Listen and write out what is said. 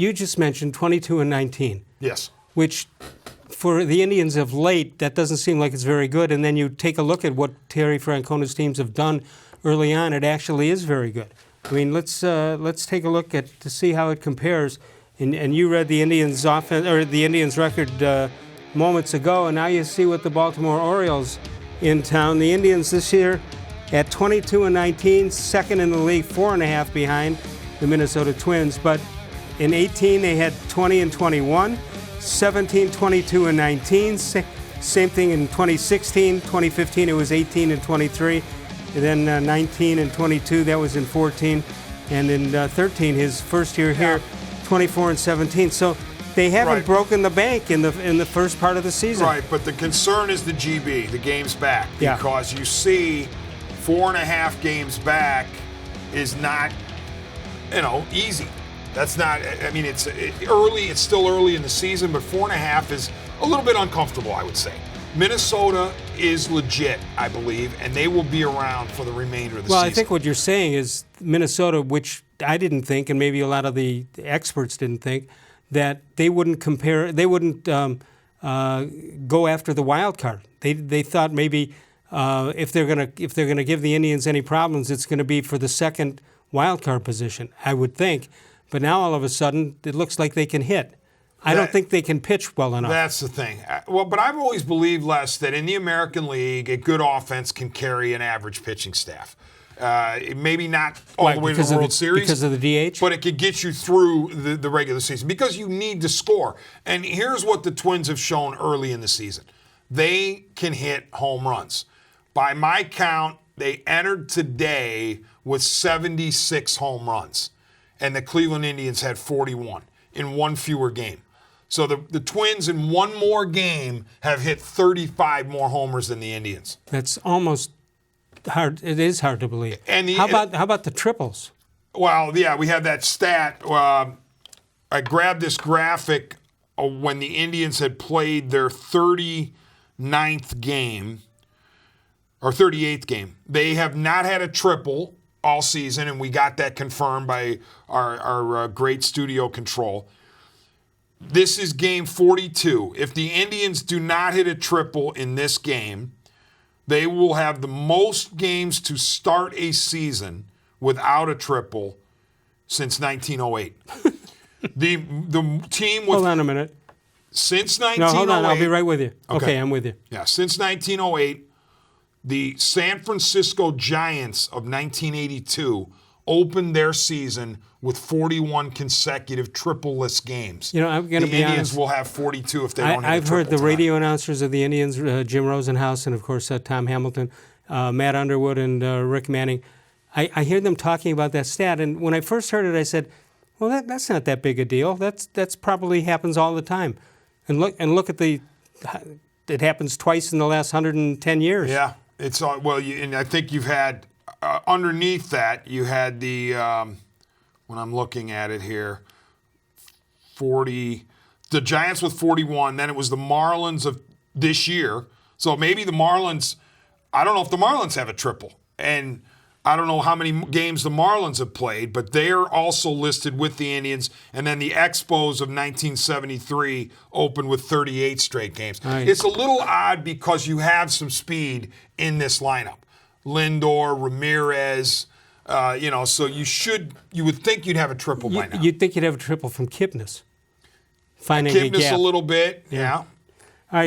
you just mentioned 22-19. Yes. Which, for the Indians of late, that doesn't seem like it's very good. And then you take a look at what Terry Francona's teams have done early on. It actually is very good. I mean, let's take a look to see how it compares. And you read the Indians' offense or the Indians' record moments ago, and now you see what the Baltimore Orioles in town. The Indians this year at 22-19, second in the league, 4.5 behind the Minnesota Twins. But in 18, they had 20-21, 17, 22-19. Same thing in 2016, 2015, it was 18-23. And then 19-22, that was in 14. And in 13, his first year here, 24-17. So they haven't broken the bank in the first part of the season. Right, but the concern is the GB, the games back, because you see 4.5 games back is not, easy. That's not. I mean, it's early. It's still early in the season, but 4.5 is a little bit uncomfortable, I would say. Minnesota is legit, I believe, and they will be around for the remainder of the season. Well, I think what you're saying is Minnesota, which I didn't think, and maybe a lot of the experts didn't think, that they wouldn't go after the wild card. They thought maybe if they're gonna give the Indians any problems, it's going to be for the second wild card position, I would think. But now all of a sudden, it looks like they can hit. I don't think they can pitch well enough. That's the thing. Well, but I've always believed, Les, that in the American League, a good offense can carry an average pitching staff. Maybe not all the way to the World Series. Because of the DH? But it could get you through the regular season because you need to score. And here's what the Twins have shown early in the season. They can hit home runs. By my count, they entered today with 76 home runs. And the Cleveland Indians had 41 in one fewer game. So the Twins in one more game have hit 35 more homers than the Indians. That's almost hard. It is hard to believe. How about the triples? Well, yeah, we have that stat. I grabbed this graphic when the Indians had played their 39th game or 38th game. They have not had a triple all season, and we got that confirmed by our great studio control. This is game 42. If the Indians do not hit a triple in this game, they will have the most games to start a season without a triple since 1908. the team with... Hold on a minute. Since 1908... No, hold on. I'll be right with you. Okay, I'm with you. Yeah, since 1908, the San Francisco Giants of 1982 opened their season with 41 consecutive triple-less games. I'm going to be honest. The Indians will have 42 if they don't hit a triple. I've heard the radio announcers of the Indians, Jim Rosenhaus, and of course Tom Hamilton, Matt Underwood, and Rick Manning. I hear them talking about that stat, and when I first heard it, I said, "Well, that's not that big a deal. That's probably happens all the time." And look at it happens twice in the last 110 years. Yeah, it's and I think you've had. Underneath that, you had the, when I'm looking at it here, the Giants with 41, then it was the Marlins of this year. So maybe the Marlins, I don't know if the Marlins have a triple. And I don't know how many games the Marlins have played, but they're also listed with the Indians. And then the Expos of 1973 opened with 38 straight games. Nice. It's a little odd because you have some speed in this lineup. Lindor, Ramirez, so you would think you'd have a triple by now. You'd think you'd have a triple from Kipnis. Finding Kipnis a gap. a little bit, yeah.